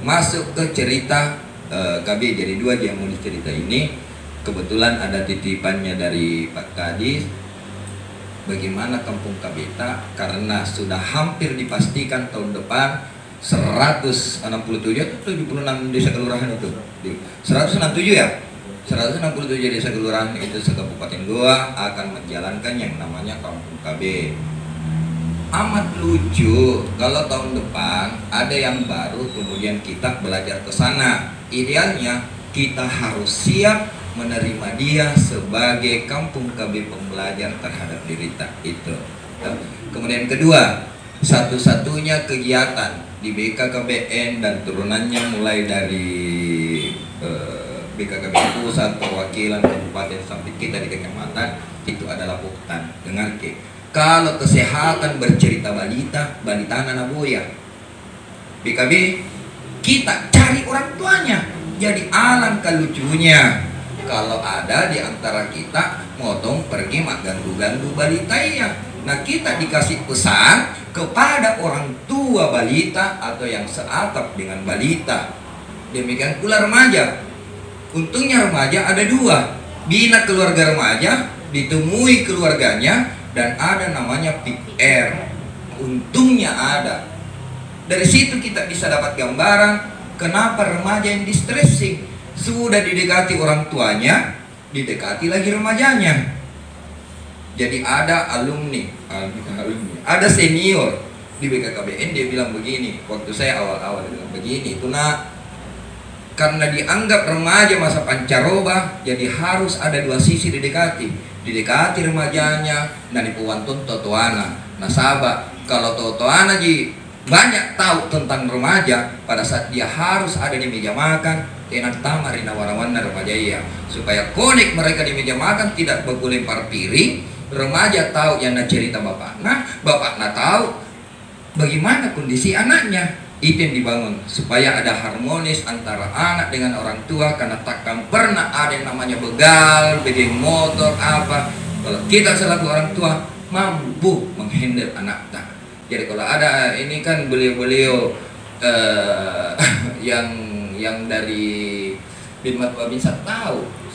masuk ke cerita KB. Jadi dua dia mau cerita ini. Kebetulan ada titipannya dari Pak Kadis. Bagaimana kampung Kabeta, karena sudah hampir dipastikan tahun depan 167 atau 76 desa kelurahan itu. 167 ya? 167 desa kelurahan itu se-Kabupaten Goa akan menjalankan yang namanya kampung KB. Amat lucu kalau tahun depan ada yang baru kemudian kita belajar ke sana. Idealnya kita harus siap menerima dia sebagai kampung KB pembelajar terhadap derita itu. Kemudian kedua, satu-satunya kegiatan di BKKBN dan turunannya mulai dari BKKBN pusat, perwakilan kabupaten sampai kita di kecamatan itu adalah Poktan. Dengar ke, kalau kesehatan bercerita balita, balita nanaboya. BKB kita cari orang tuanya. Jadi alangkah lucunya kalau ada di antara kita motong pergi mak ganggu-ganggu balita ya. Nah kita dikasih pesan kepada orang tua balita atau yang seatap dengan balita. Demikian pula remaja. Untungnya remaja ada dua. Bina keluarga remaja, ditemui keluarganya, dan ada namanya PR. Untungnya ada. Dari situ kita bisa dapat gambaran kenapa remaja yang distressing. Sudah didekati orang tuanya, didekati lagi remajanya. Jadi ada alumni, ada senior di BKKBN, dia bilang begini, waktu saya awal-awal bilang begini, itu nak, karena dianggap remaja masa pancaroba, jadi harus ada dua sisi didekati remajanya, dan ipuwantun totoana. Nah sahabat, kalau totoana ji banyak tahu tentang remaja, pada saat dia harus ada di meja makan, tenan tamarina warawana remaja iya, supaya konek mereka di meja makan tidak berlempar piring. Remaja tahu yang cerita bapaknya tahu bagaimana kondisi anaknya. Itu yang dibangun supaya ada harmonis antara anak dengan orang tua, karena takkan pernah ada yang namanya begal, begeng motor apa. Kalau kita selaku orang tua mampu menghandle anaknya. Jadi kalau ada ini kan beliau-beliau yang dari Binmat Babinsa tahu.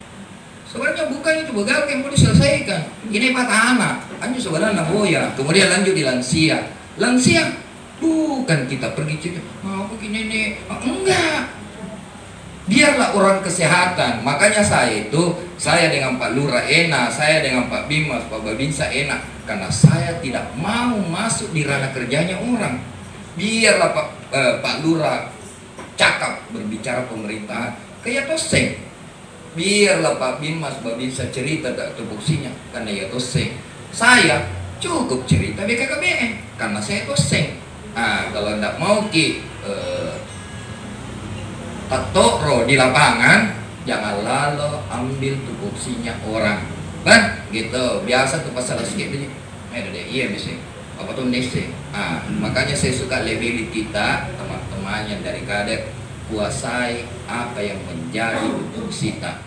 Sebenarnya bukan itu begal yang mau diselesaikan. Ini patah anak, hanya sebenarnya boya. Kemudian lanjut di lansia. Lansia bukan kita pergi cerita, mau begini nih, enggak. Biarlah orang kesehatan. Makanya saya dengan Pak Lurah enak, saya dengan Pak Bimas, Pak Babinsa enak, karena saya tidak mau masuk di ranah kerjanya orang. Biarlah Pak Lurah cakap berbicara pemerintahan kayak toseng. Biarlah Pak Bimas, Babinsa cerita tak tupoksinya karena ya toseng. Saya cukup cerita BKKBN karena saya toseng. Nah, kalau tidak mau tatoro di lapangan, jangan lalu ambil tupoksinya orang, kan? Gitu. Biasa tuh pasal sedikit ini, ada deh, iya bisa. Apa tuh nese? Makanya saya suka label kita teman-teman yang dari kader, kuasai apa yang menjadi tupoksi kita.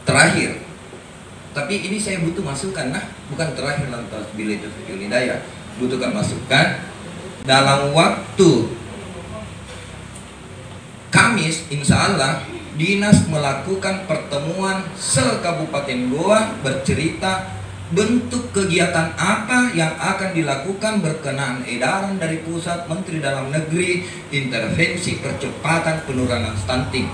Terakhir, tapi ini saya butuh masukan, bukan terakhir lantas bila itu hidayah, butuhkan masukan dalam waktu Kamis, insya Allah dinas melakukan pertemuan se-Kabupaten Goa bercerita bentuk kegiatan apa yang akan dilakukan berkenaan edaran dari pusat Menteri Dalam Negeri intervensi percepatan penurunan stunting.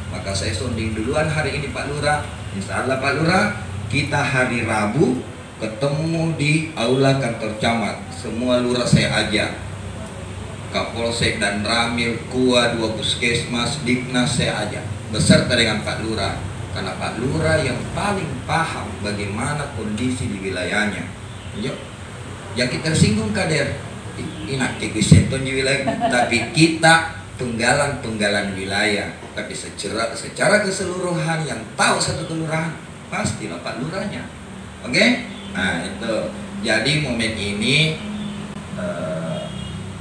Maka saya sonding duluan hari ini Pak Lurah. Insya Allah Pak Lurah, kita hari Rabu ketemu di aula kantor camat. Semua lurah saya ajak, Kapolsek dan Ramil, Kua, 2 puskesmas, Diknas saya ajak beserta dengan Pak Lurah, karena Pak Lurah yang paling paham bagaimana kondisi di wilayahnya. Yuk, yang kita tersinggung kader, inak kegisenton di wilayah, tapi kita penggalan wilayah, tapi secara keseluruhan yang tahu satu kelurahan pastilah Pak Lurahnya. Oke? Nah itu, jadi momen ini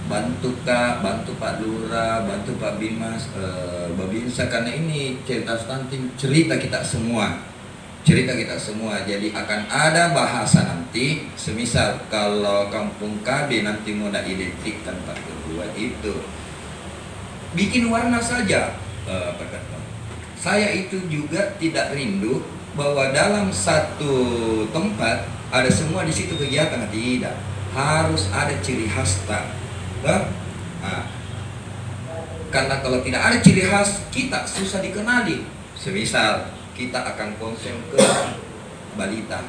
bantu Pak Lurah, bantu Pak Bimas, Babinsa, karena ini cerita stunting, cerita kita semua. cerita kita semua. Jadi akan ada bahasa nanti, semisal kalau Kampung KB nanti mau identikkan Pak Ketua itu bikin warna saja. Apa kata? Saya itu juga tidak rindu bahwa dalam satu tempat ada semua di situ kegiatan, tidak. Harus ada ciri khas tak. Nah, karena kalau tidak ada ciri khas, kita susah dikenali. Semisal kita akan konsen ke balita.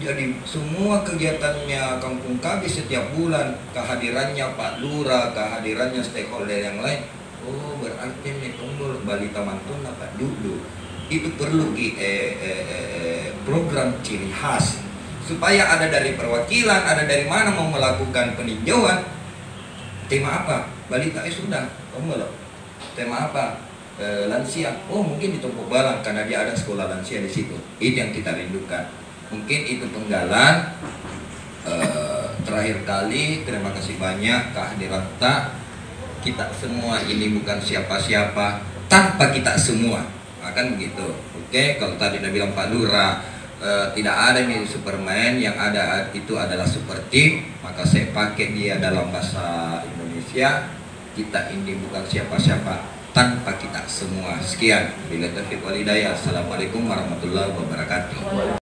Jadi semua kegiatannya Kampung KB setiap bulan, kehadirannya Pak Lurah, kehadirannya stakeholder yang lain. Oh, berarti ini tunggul balita mantun Pak dulu. Itu perlu program ciri khas supaya ada dari perwakilan, ada dari mana mau melakukan peninjauan. Tema apa? Balita sudah, tunggul. Tema apa? Lansia. Oh, mungkin di Tumpuk Balang karena dia ada sekolah lansia di situ. Itu yang kita rindukan. Mungkin itu penggalan. Terakhir kali, terima kasih banyak kehadiran tak. Kita semua ini bukan siapa-siapa tanpa kita semua. Akan begitu. Oke, kalau tadi udah bilang Pak Lurah, tidak ada nih Superman, yang ada itu adalah super team. Maka saya pakai dia dalam bahasa Indonesia. Kita ini bukan siapa-siapa tanpa kita semua. Sekian. Bila taufiq wal hidayah. Assalamualaikum warahmatullahi wabarakatuh.